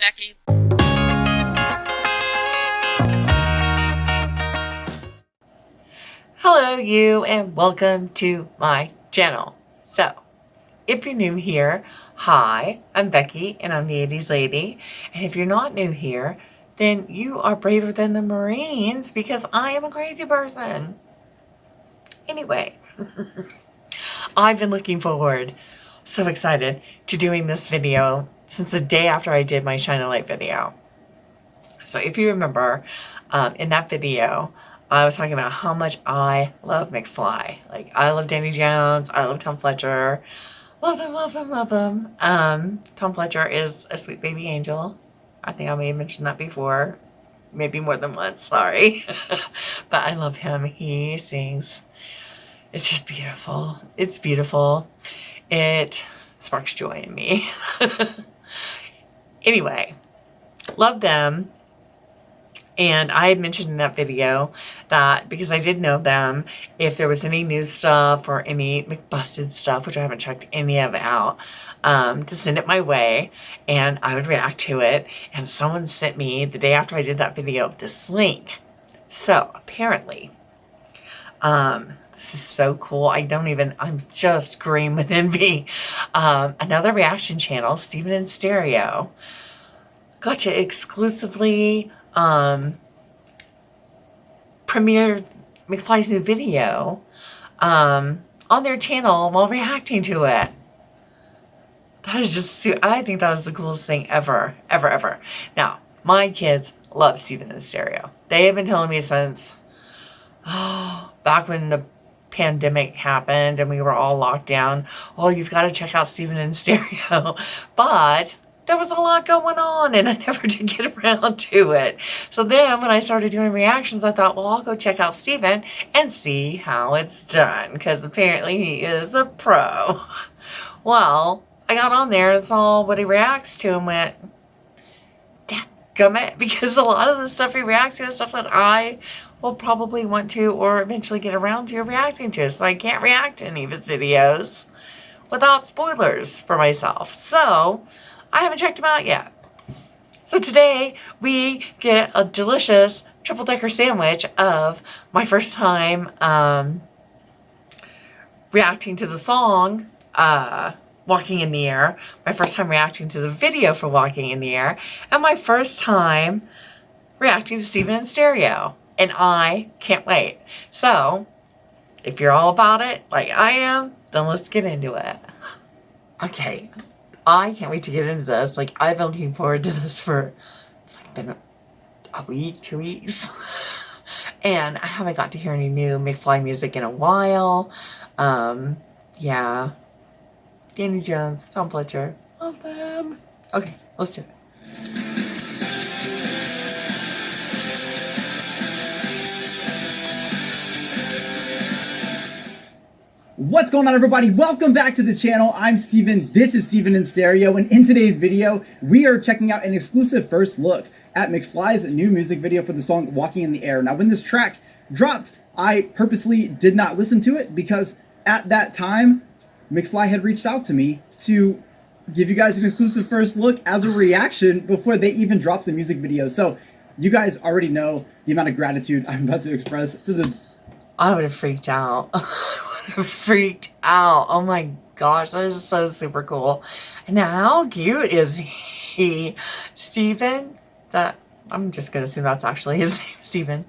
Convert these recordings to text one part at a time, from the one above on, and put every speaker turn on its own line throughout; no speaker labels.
Becky.
Hello you and welcome to my channel. So, if you're new here, hi, I'm Becky and I'm the 80s lady. And if you're not new here, then you are braver than the Marines because I am a crazy person. Anyway, I've been looking forward, so excited, to doing this video since the day after I did my Shine a Light video. So if you remember, in that video, I was talking about how much I love McFly. Like, I love Danny Jones, I love Tom Fletcher. Love them, love them, love them. Tom Fletcher is a sweet baby angel. I think I may have mentioned that before. Maybe more than once, sorry. But I love him. He sings. It's just beautiful. It's beautiful. It sparks joy in me. Anyway, love them. And I had mentioned in that video that because I did know them, if there was any new stuff or any McBusted stuff, which I haven't checked any of it out, to send it my way and I would react to it. And someone sent me the day after I did that video this link. So apparently, this is so cool. I'm just green with envy. Another reaction channel, Steven in Stereo, got you exclusively premiered McFly's new video on their channel while reacting to it. That is just, I think that was the coolest thing ever, ever, ever. Now, my kids love Steven in Stereo. They have been telling me since, back when the pandemic happened and we were all locked down, oh, you've got to check out Steven in Stereo. But there was a lot going on and I never did get around to it. So then when I started doing reactions, I thought, well, I'll go check out Steven and see how it's done, because apparently he is a pro. Well, I got on there and saw what he reacts to and went, dadgummit, because a lot of the stuff he reacts to is stuff that I will probably want to or eventually get around to reacting to. So I can't react to any of his videos without spoilers for myself. So I haven't checked them out yet. So today we get a delicious triple-decker sandwich of my first time reacting to the song Walking in the Air, my first time reacting to the video for Walking in the Air, and my first time reacting to Steven in Stereo. And I can't wait. So if you're all about it like I am, then let's get into it. Okay. I can't wait to get into this. Like, I've been looking forward to this for, it's like been a week, 2 weeks. And I haven't got to hear any new McFly music in a while. Yeah. Danny Jones, Tom Fletcher, love them. Okay, let's do it.
What's going on, everybody? Welcome back to the channel. I'm Steven. This is Steven in Stereo, and in today's video, we are checking out an exclusive first look at McFly's new music video for the song Walking in the Air. Now, when this track dropped, I purposely did not listen to it because at that time, McFly had reached out to me to give you guys an exclusive first look as a reaction before they even dropped the music video. So you guys already know the amount of gratitude I'm about to express to this.
I would have freaked out. Freaked out. Oh my gosh, that is so super cool. And now how cute is he? Steven? That, I'm just gonna assume that's actually his name, Steven.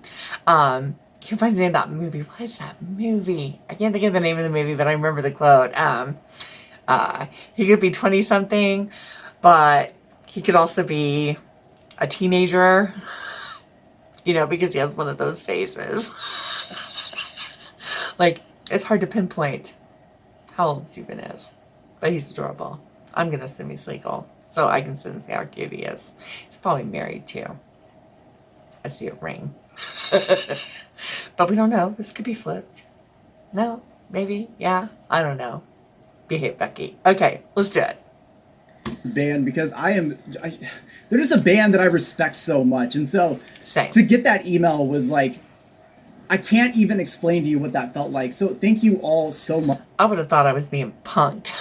He reminds me of that movie. What is that movie? I can't think of the name of the movie, but I remember the quote. He could be 20 something, but he could also be a teenager, you know, because he has one of those faces. Like, it's hard to pinpoint how old Steven is, but he's adorable. I'm going to assume he's legal, so I can sit and say how cute he is. He's probably married, too. I see a ring. But we don't know. This could be flipped. No? Maybe? Yeah? I don't know. Behave, Becky. Okay, let's do it.
Band, because they're just a band that I respect so much, and so
Same.
To get that email was like, I can't even explain to you what that felt like. So thank you all so much.
I would have thought I was being punked.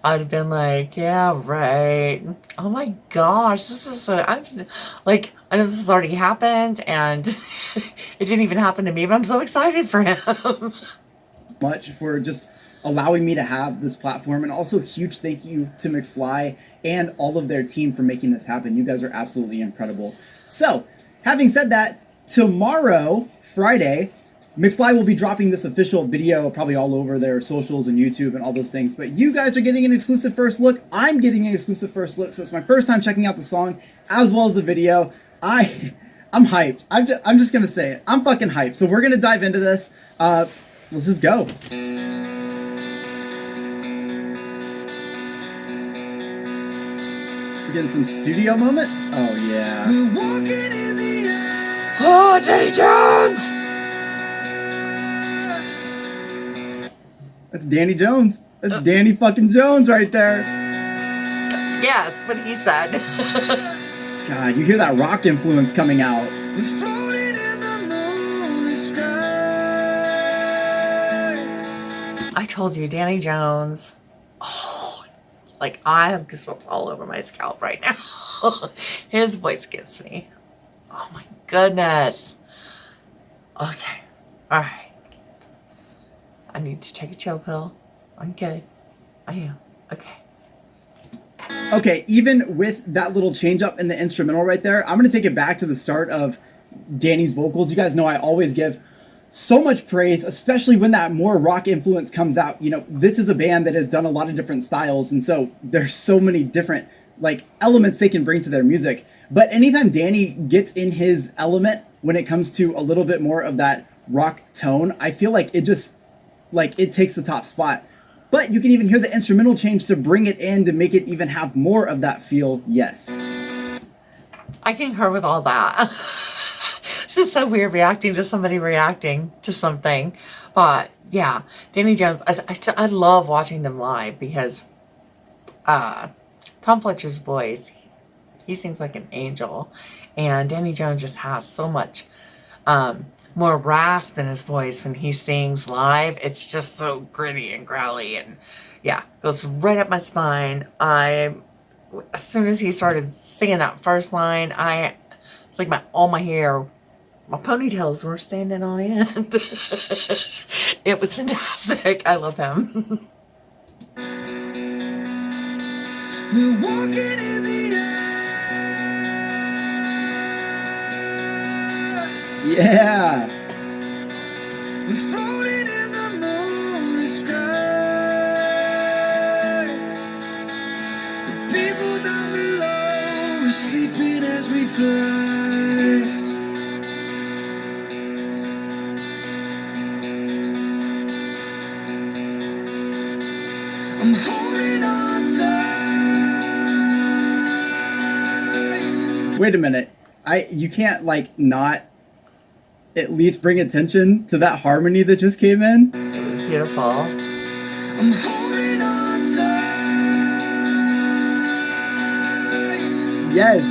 I'd have been like, yeah, right. Oh my gosh, this is so, I'm just, like, I know this has already happened and it didn't even happen to me, but I'm so excited for him.
Much for just allowing me to have this platform, and also huge thank you to McFly and all of their team for making this happen. You guys are absolutely incredible. So, having said that, tomorrow, Friday, McFly will be dropping this official video probably all over their socials and YouTube and all those things, but you guys are getting an exclusive first look. I'm getting an exclusive first look, so it's my first time checking out the song as well as the video. I'm hyped. I'm just gonna say it. I'm fucking hyped. So we're gonna dive into this. Let's just go. We're getting some studio moments. Oh yeah. We're walking in the air.
Oh, Danny Jones!
That's Danny Jones. That's Danny fucking Jones right there.
Yes, what he said.
God, you hear that rock influence coming out.
We're floating in the moonlit sky.
I told you, Danny Jones. Oh, like I have goosebumps all over my scalp right now. His voice gets me. Oh my goodness. Okay. All right. I need to take a chill pill. I'm good. I am. Okay.
Okay, even with that little change up in the instrumental right there, I'm going to take it back to the start of Danny's vocals. You guys know I always give so much praise, especially when that more rock influence comes out. You know, this is a band that has done a lot of different styles, and so there's so many different like elements they can bring to their music. But anytime Danny gets in his element when it comes to a little bit more of that rock tone, I feel like it just like it takes the top spot. But you can even hear the instrumental change to bring it in to make it even have more of that feel. Yes.
I concur with all that. This is so weird reacting to somebody reacting to something. But yeah, Danny Jones, I love watching them live because Tom Fletcher's voice, he sings like an angel. And Danny Jones just has so much more rasp in his voice when he sings live. It's just so gritty and growly, and yeah, goes right up my spine. As soon as he started singing that first line, it's like all my hair, my ponytails were standing on end. It was fantastic. I love him.
We're walking in the air.
Yeah.
We're floating in the moonlit sky. The people down below are sleeping as we fly. I'm holding on tight.
Wait a minute. You can't like not at least bring attention to that harmony that just came in.
It was beautiful.
I'm holding on tight.
Yes.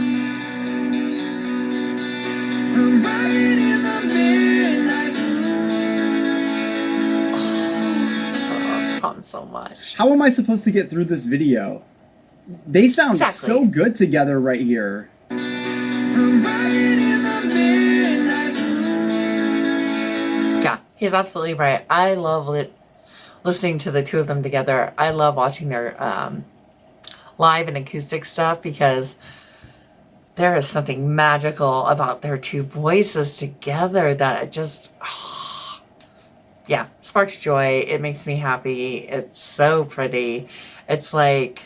I'm riding in the midnight moon.
I love Tom so much.
How am I supposed to get through this video? They sound
Exactly.
so good together right here.
I'm riding in the midnight moon.
Yeah, he's absolutely right. I love listening to the two of them together. I love watching their live and acoustic stuff because there is something magical about their two voices together that just, yeah, sparks joy. It makes me happy. It's so pretty. It's like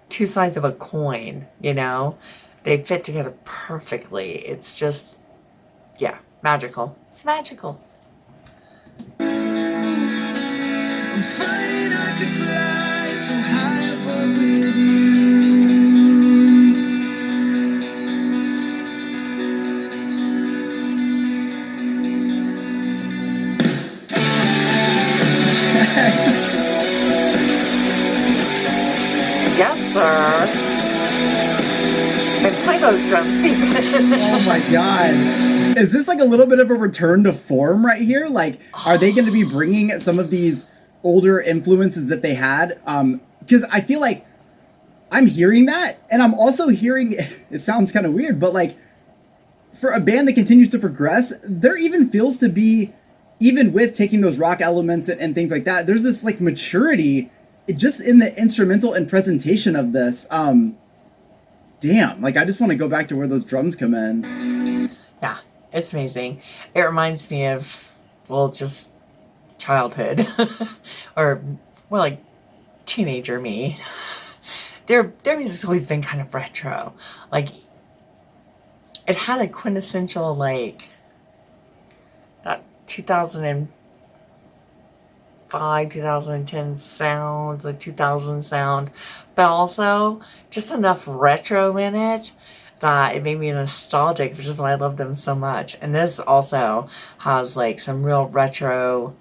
two sides of a coin, you know? They fit together perfectly. It's just, yeah, magical. It's magical.
I'm fighting, I could fly so high above with you.
Yes.
Yes, sir. And play those drums, Stephen.
Oh my god. Is this like a little bit of a return to form right here? Like, are they going to be bringing some of these older influences that they had. Because I feel like I'm hearing that, and I'm also hearing, it sounds kind of weird, but like for a band that continues to progress, there even feels to be, even with taking those rock elements and things like that, there's this like maturity just in the instrumental and presentation of this. Damn, like I just want to go back to where those drums come in.
Yeah, it's amazing. It reminds me of, well, just childhood or more like teenager me. Their music's always been kind of retro. Like it had a quintessential like that 2005, 2010 sound, the 2000 sound, but also just enough retro in it that it made me nostalgic, which is why I love them so much. And this also has like some real retro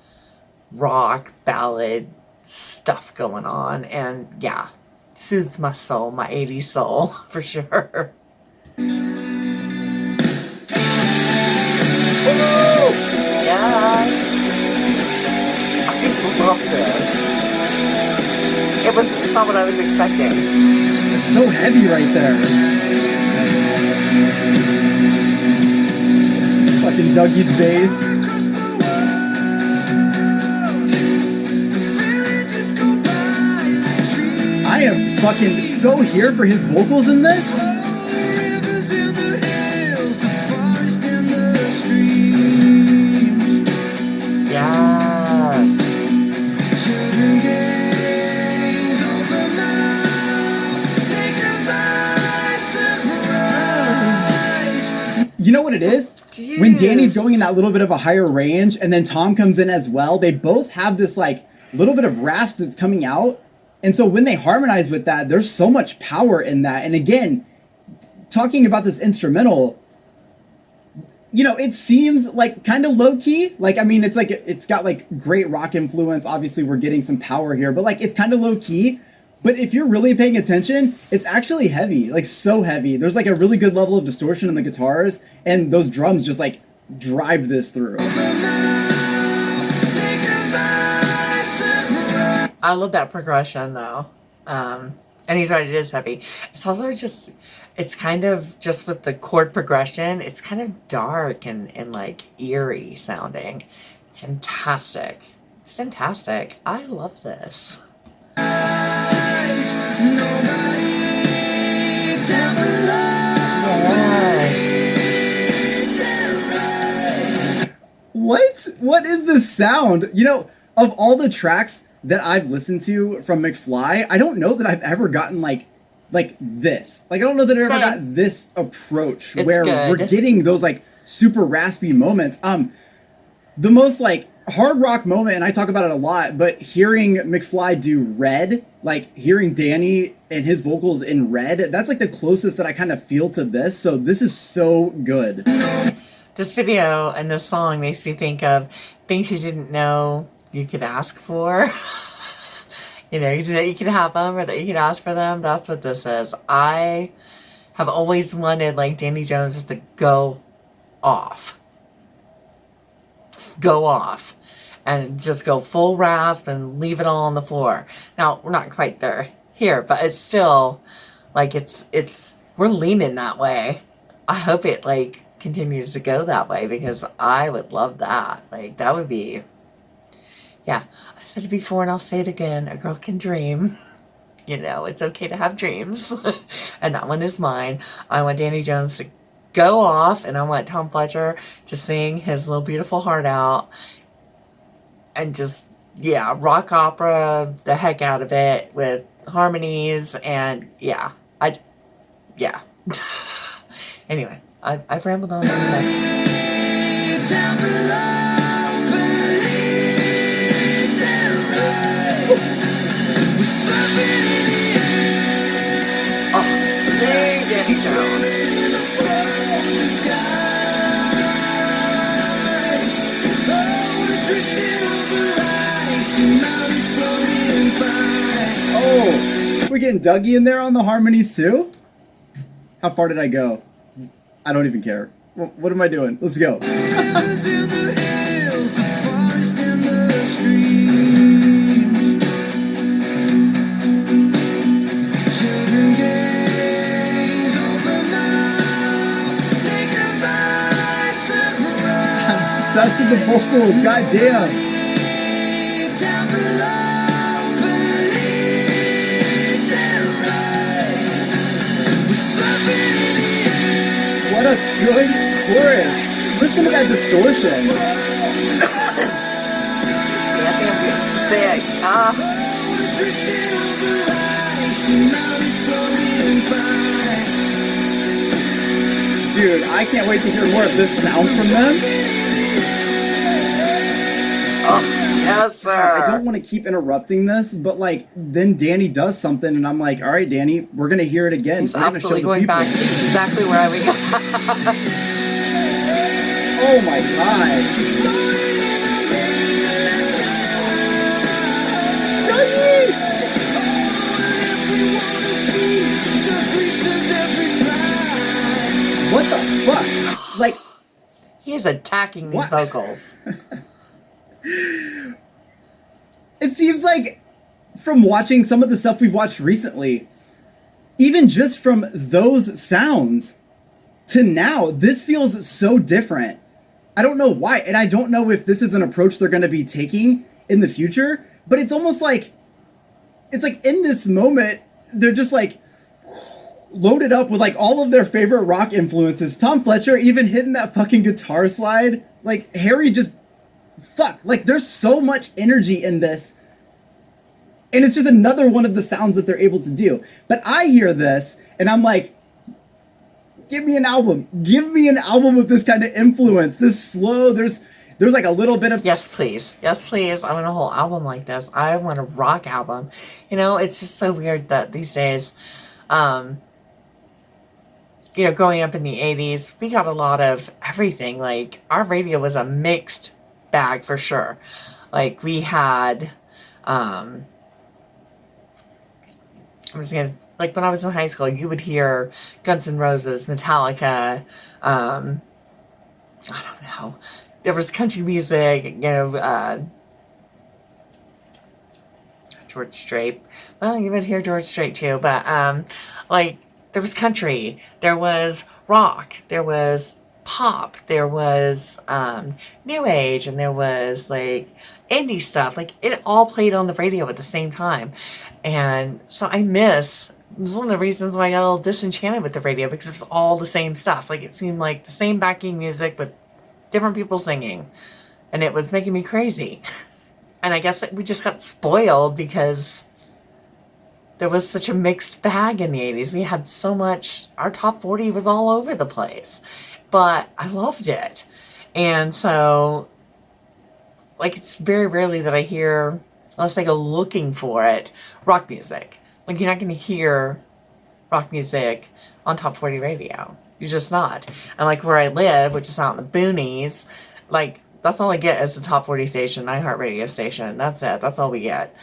rock ballad stuff going on, and yeah, soothes my soul, my 80s soul, for sure. Yes. I love this. It's not what I was expecting.
It's so heavy right there. Fucking Dougie's bass. I am fucking so here for his vocals in this.
Yes.
You know what it is?
Jeez.
When Danny's going in that little bit of a higher range and then Tom comes in as well, they both have this like little bit of rasp that's coming out. And so when they harmonize with that, there's so much power in that. And again, talking about this instrumental, you know, it seems like kind of low key. Like, I mean, it's like, it's got like great rock influence. Obviously we're getting some power here, but like, it's kind of low key. But if you're really paying attention, it's actually heavy, like so heavy. There's like a really good level of distortion in the guitars, and those drums just like drive this through.
I love that progression though. And he's right, it is heavy. It's also just, it's kind of just with the chord progression, it's kind of dark and like eerie sounding. It's fantastic. It's fantastic. I love this. Yes.
What is this sound? You know, of all the tracks that I've listened to from McFly, I don't know that I've ever gotten like this. Like I don't know that I ever got this approach where we're getting those like super raspy moments. The most like hard rock moment, and I talk about it a lot, but hearing McFly do Red, like hearing Danny and his vocals in Red, that's like the closest that I kind of feel to this. So this is so good.
This video and this song makes me think of things you didn't know you could ask for. You know, you could have them or that you could ask for them. That's what this is. I have always wanted like Danny Jones just to go off. Just go off. And just go full rasp and leave it all on the floor. Now, we're not quite there here, but it's still like we're leaning that way. I hope it like continues to go that way because I would love that. Like that would be, yeah, I said it before and I'll say it again. A girl can dream. You know, it's okay to have dreams. And that one is mine. I want Danny Jones to go off and I want Tom Fletcher to sing his little beautiful heart out and just, yeah, rock opera the heck out of it with harmonies and yeah. Anyway, I've rambled on enough. Oh, sing Danny Jones.
Oh, we're getting Dougie in there on the harmonies too? How far did I go? I don't even care. What am I doing? Let's go. to the vocals. God damn.
Down below, believes they're right. We're surfing in the air.
What a good chorus. Listen to that distortion.
Yeah, I'm getting sick.
We're drifting over ice and mountains floating by.
Dude, I can't wait to hear more of this sound from them.
Oh, yes, sir.
I don't want to keep interrupting this, but like then Danny does something and I'm like, all right, Danny, we're gonna hear it again.
He's
We're gonna
absolutely
show the
going
people.
back exactly where I began.
Oh my god. Dougie! What the fuck? Like,
He's attacking these
What?
vocals.
it seems like from watching some of the stuff we've watched recently, even just from those sounds to now, this feels so different. I don't know why, and I don't know if this is an approach they're going to be taking in the future, but it's almost like, it's like in this moment, they're just like loaded up with like all of their favorite rock influences. Tom Fletcher even hitting that fucking guitar slide. Like Harry just, fuck, like there's so much energy in this. And it's just another one of the sounds that they're able to do. But I hear this and I'm like, give me an album. Give me an album with this kind of influence. This slow, there's like a little bit of...
Yes, please. Yes, please. I want a whole album like this. I want a rock album. You know, it's just so weird that these days, you know, growing up in the 80s, we got a lot of everything. Like, our radio was a mixed bag for sure. Like, we had, like when I was in high school, you would hear Guns N' Roses, Metallica, I don't know. There was country music, you know, George Strait. Well, you would hear George Strait too, but like there was country, there was rock, there was pop, there was new age, and there was like indie stuff. Like it all played on the radio at the same time, and so I miss. It was one of the reasons why I got a little disenchanted with the radio, because it was all the same stuff. Like it seemed like the same backing music with different people singing, and it was making me crazy. And I guess we just got spoiled because there was such a mixed bag in the 80s. We had so much, our top 40 was all over the place, but I loved it. And so, like, it's very rarely that I hear, unless I go looking for it, rock music. Like, you're not going to hear rock music on top 40 radio. You're just not. And like where I live, which is out in the boonies, like that's all I get is the top 40 station, iHeartRadio station. That's it. That's all we get.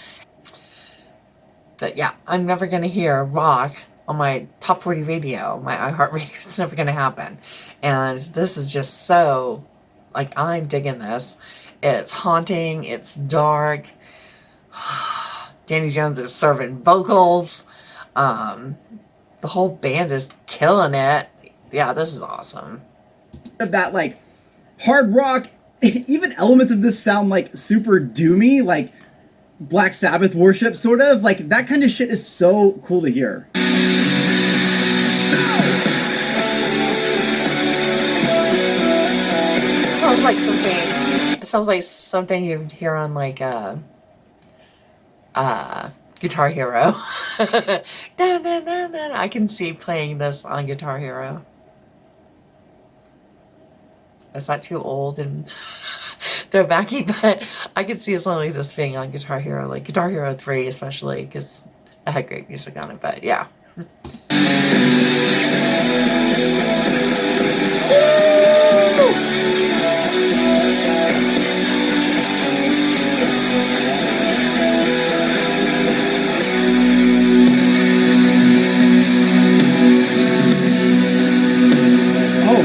But yeah, I'm never going to hear rock on my top 40 radio, my iHeartRadio. It's never going to happen. And this is just so, like, I'm digging this. It's haunting. It's dark. Danny Jones is serving vocals. The whole band is killing it. Yeah, this is awesome.
That like hard rock, even elements of this sound like super doomy, like Black Sabbath worship sort of. Like that kind of shit is so cool to hear.
It sounds like something you'd hear on like Guitar Hero. I can see playing this on Guitar Hero. Is that too old and throwbacky? But I could see a song like this being on Guitar Hero, like Guitar Hero 3 especially, because it had great music on it. But yeah.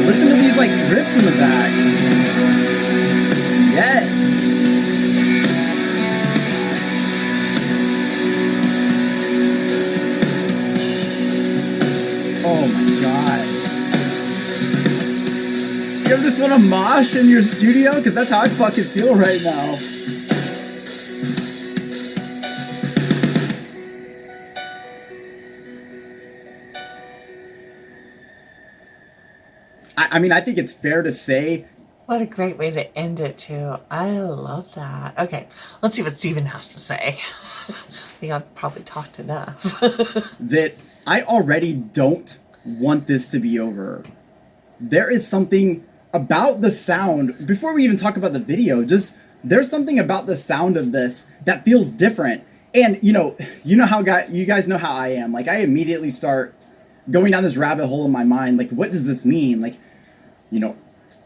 Listen to these like riffs in the back. Yes. just want to mosh in your studio? Because that's how I fucking feel right now. I mean, I think it's fair to say.
What a great way to end it, too. I love that. Okay, let's see what Steven has to say. I think I've probably talked enough.
That I already don't want this to be over. There is something about the sound, before we even talk about the video, just there's something about the sound of this that feels different. And, you know how you guys know how I am. Like, I immediately start going down this rabbit hole in my mind. Like, what does this mean? Like,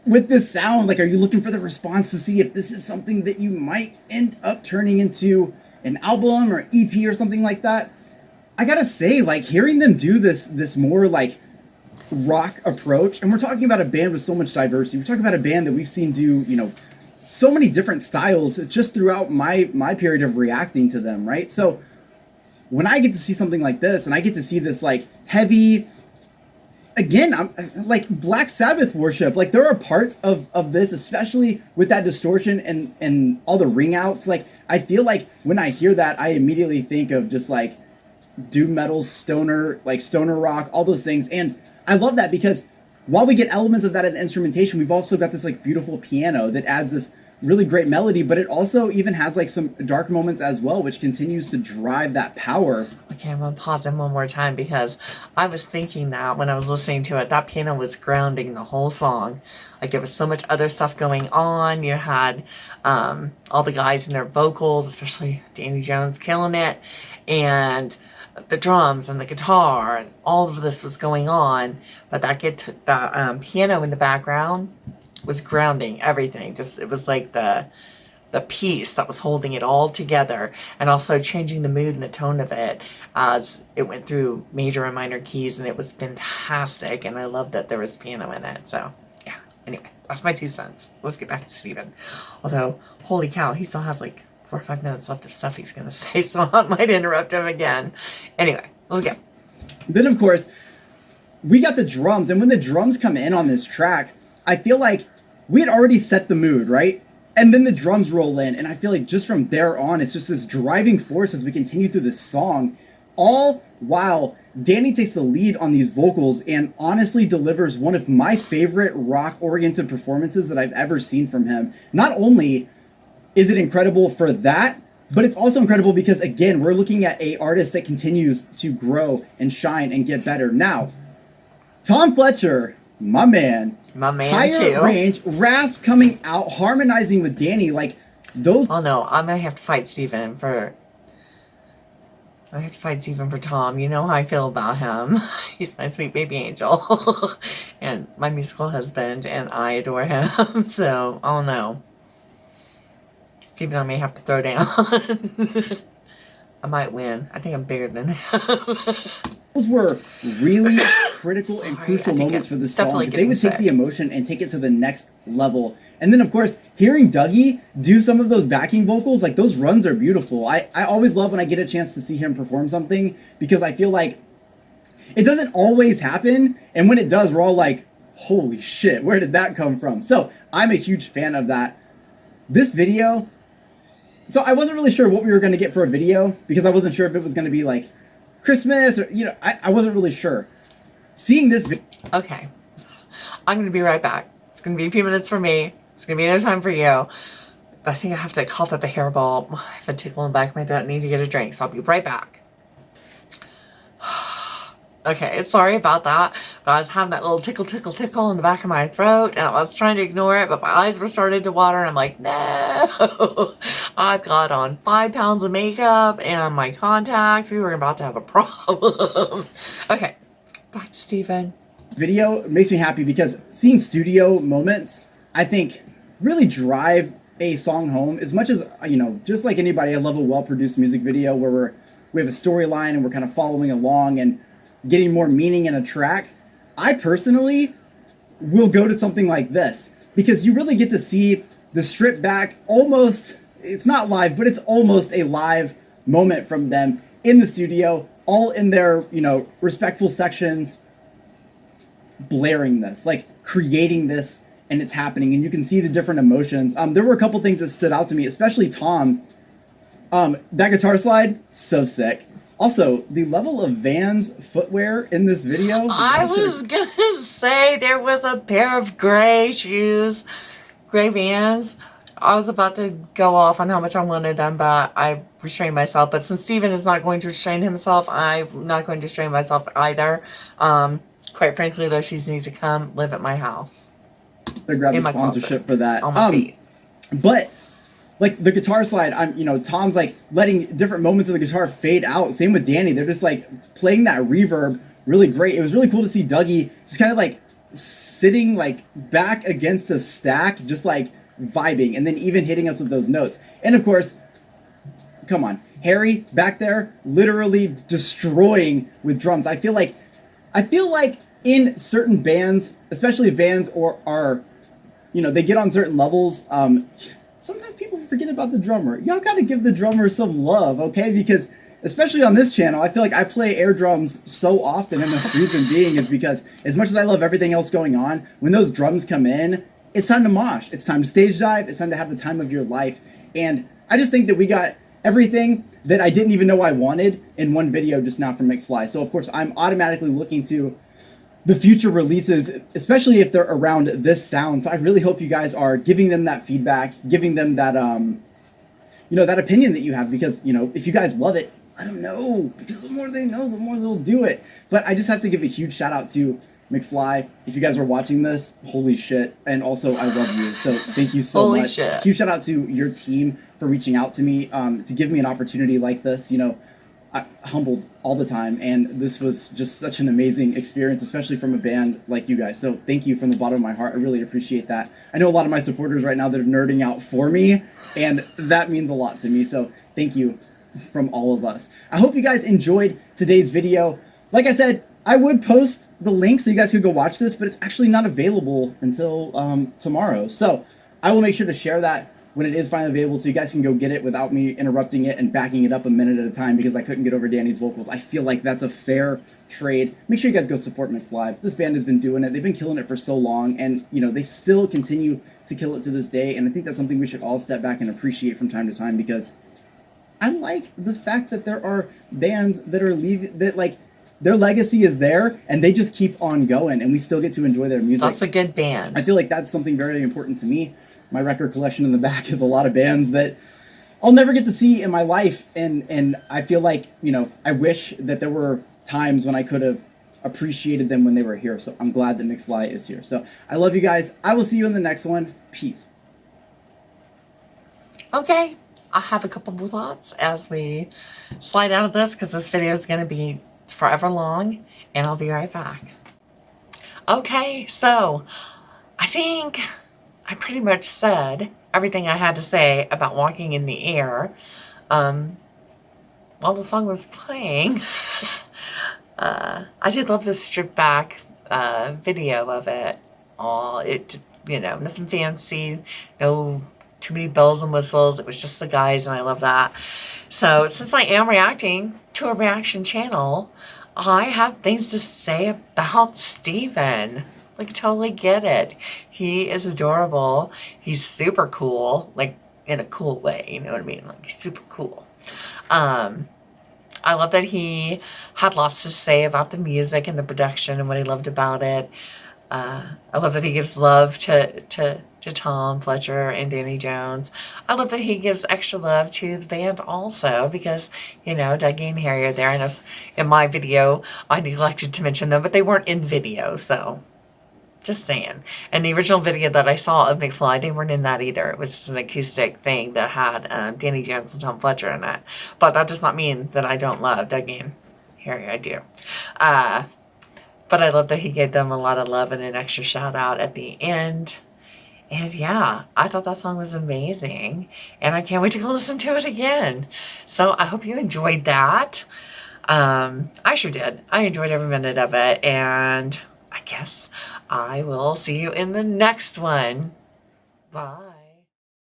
with this sound, like, are you looking for the response to see if this is something that you might end up turning into an album or EP or something like that? I gotta say, like, hearing them do this more, like, rock approach, and we're talking about a band with so much diversity. We're talking about a band that we've seen do, so many different styles just throughout my period of reacting to them, right? So when I get to see something like this, and I get to see this, like, heavy, again, I'm like Black Sabbath worship. Like, there are parts of this, especially with that distortion and all the ring outs. Like, I feel like when I hear that, I immediately think of just like doom metal, stoner rock, all those things. And I love that because while we get elements of that in the instrumentation, we've also got this like beautiful piano that adds this really great melody, but it also even has like some dark moments as well, which continues to drive that power.
Okay, I'm gonna pause him one more time because I was thinking that when I was listening to it, that piano was grounding the whole song. Like, there was so much other stuff going on. You had all the guys in their vocals, especially Danny Jones killing it, and the drums and the guitar, and all of this was going on. But that piano in the background was grounding everything. Just, it was like the piece that was holding it all together, and also changing the mood and the tone of it as it went through major and minor keys, and it was fantastic. And I love that there was piano in it. So yeah, anyway, that's my 2 cents. Let's get back to Steven. Although, holy cow, he still has like 4 or 5 minutes left of stuff he's gonna say, so I might interrupt him again. Anyway, let's go.
Then of course we got the drums, and when the drums come in on this track, I feel like we had already set the mood, right? And then the drums roll in, and I feel like just from there on, it's just this driving force as we continue through this song, all while Danny takes the lead on these vocals and honestly delivers one of my favorite rock-oriented performances that I've ever seen from him. Not only is it incredible for that, but it's also incredible because, again, we're looking at an artist that continues to grow and shine and get better. Now, Tom Fletcher, my man
Higher
too. Range, rasp coming out, harmonizing with Danny, like those.
Oh no, I'm gonna have to fight Steven for Tom. You know how I feel about him. He's my sweet baby angel. And my musical husband, and I adore him. So, I don't know. Steven, I may have to throw down. I might win. I think I'm bigger than him.
Those were really critical and crucial moments for the song, because they would take the emotion and take it to the next level. And then, of course, hearing Dougie do some of those backing vocals, like, those runs are beautiful. I always love when I get a chance to see him perform something, because I feel like it doesn't always happen, and when it does, we're all like, holy shit, where did that come from? So I'm a huge fan of that. This video, so I wasn't really sure what we were going to get for a video, because I wasn't sure if it was going to be like Christmas or, I wasn't really sure. Seeing this
Okay. I'm going to be right back. It's going to be a few minutes for me. It's going to be no time for you. I think I have to cough up a hairball. I have a tickle in the back of my throat. I need to get a drink, so I'll be right back. Okay, sorry about that. But I was having that little tickle in the back of my throat, and I was trying to ignore it, but my eyes were starting to water, and I'm like, no. I've got on 5 pounds of makeup and my contacts. We were about to have a problem. Okay, back to Steven.
Video makes me happy because seeing studio moments, I think, really drive a song home. As much as, just like anybody, I love a well-produced music video where we have a storyline and we're kind of following along and getting more meaning in a track. I personally will go to something like this because you really get to see the stripped back, almost, it's not live, but it's almost a live moment from them in the studio, all in their, respectful sections, blaring this, like creating this and it's happening, and you can see the different emotions. There were a couple things that stood out to me, especially Tom. That guitar slide, so sick. Also, the level of Vans footwear in this video.
I was gonna say there was a pair of gray shoes, gray Vans. I was about to go off on how much I wanted them, but I restrained myself. But since Steven is not going to restrain himself, I'm not going to restrain myself either. Quite frankly, those shoes need to come live at my house.
They grabbed a sponsorship for that.
On my feet.
But like the guitar slide, Tom's like letting different moments of the guitar fade out. Same with Danny. They're just like playing that reverb really great. It was really cool to see Dougie just kind of like sitting like back against a stack, just like vibing, and then even hitting us with those notes. And of course, come on, Harry back there literally destroying with drums. I feel like in certain bands, especially if bands are they get on certain levels, sometimes people forget about the drummer. Y'all gotta give the drummer some love, okay? Because especially on this channel, I feel like I play air drums so often, and the reason being is because as much as I love everything else going on, when those drums come in, it's time to mosh. It's time to stage dive. It's time to have the time of your life. And I just think that we got everything that I didn't even know I wanted in one video just now from McFly. So of course, I'm automatically looking to the future releases, especially if they're around this sound. So I really hope you guys are giving them that feedback, giving them that, that opinion that you have, because, if you guys love it, let them know, because the more they know, the more they'll do it. But I just have to give a huge shout out to McFly. If you guys are watching this, holy shit. And also, I love you. So thank you so
Holy
much.
shit.
Huge shout out to your team for reaching out to me, to give me an opportunity like this. I humbled all the time, and this was just such an amazing experience, especially from a band like you guys. So thank you from the bottom of my heart. I really appreciate that. I know a lot of my supporters right now that are nerding out for me, and that means a lot to me. So thank you from all of us. I hope you guys enjoyed today's video. Like I said, I would post the link so you guys could go watch this, but it's actually not available until tomorrow. So I will make sure to share that when it is finally available, so you guys can go get it without me interrupting it and backing it up a minute at a time, because I couldn't get over Danny's vocals. I feel like that's a fair trade. Make sure you guys go support McFly. This band has been doing it. They've been killing it for so long, and they still continue to kill it to this day. And I think that's something we should all step back and appreciate from time to time, because I like the fact that there are bands that are their legacy is there, and they just keep on going, and we still get to enjoy their music.
That's a good band.
I feel like that's something very important to me. My record collection in the back is a lot of bands that I'll never get to see in my life, and I feel like, I wish that there were times when I could have appreciated them when they were here. So I'm glad that McFly is here. So I love you guys. I will see you in the next one. Peace.
Okay, I have a couple more thoughts as we slide out of this, because this video is going to be forever long, and I'll be right back. Okay, so I think I pretty much said everything I had to say about walking in the air while the song was playing. I did love this stripped back video of it. Nothing fancy, no too many bells and whistles. It was just the guys, and I love that. So since I am reacting to a reaction channel, I have things to say about Steven. Totally get it. He is adorable. He's super cool, in a cool way, you know what I mean? He's super cool. I love that he had lots to say about the music and the production and what he loved about it. I love that he gives love to Tom Fletcher and Danny Jones. I love that he gives extra love to the band also, because, Dougie and Harry are there. I know in my video I neglected to mention them, but they weren't in video, so just saying. And the original video that I saw of McFly, they weren't in that either. It was just an acoustic thing that had Danny Jones and Tom Fletcher in it. But that does not mean that I don't love Dougie and Harry. I do. But I love that he gave them a lot of love and an extra shout out at the end. And yeah, I thought that song was amazing. And I can't wait to go listen to it again. So I hope you enjoyed that. I sure did. I enjoyed every minute of it. And I guess I will see you in the next one. Bye.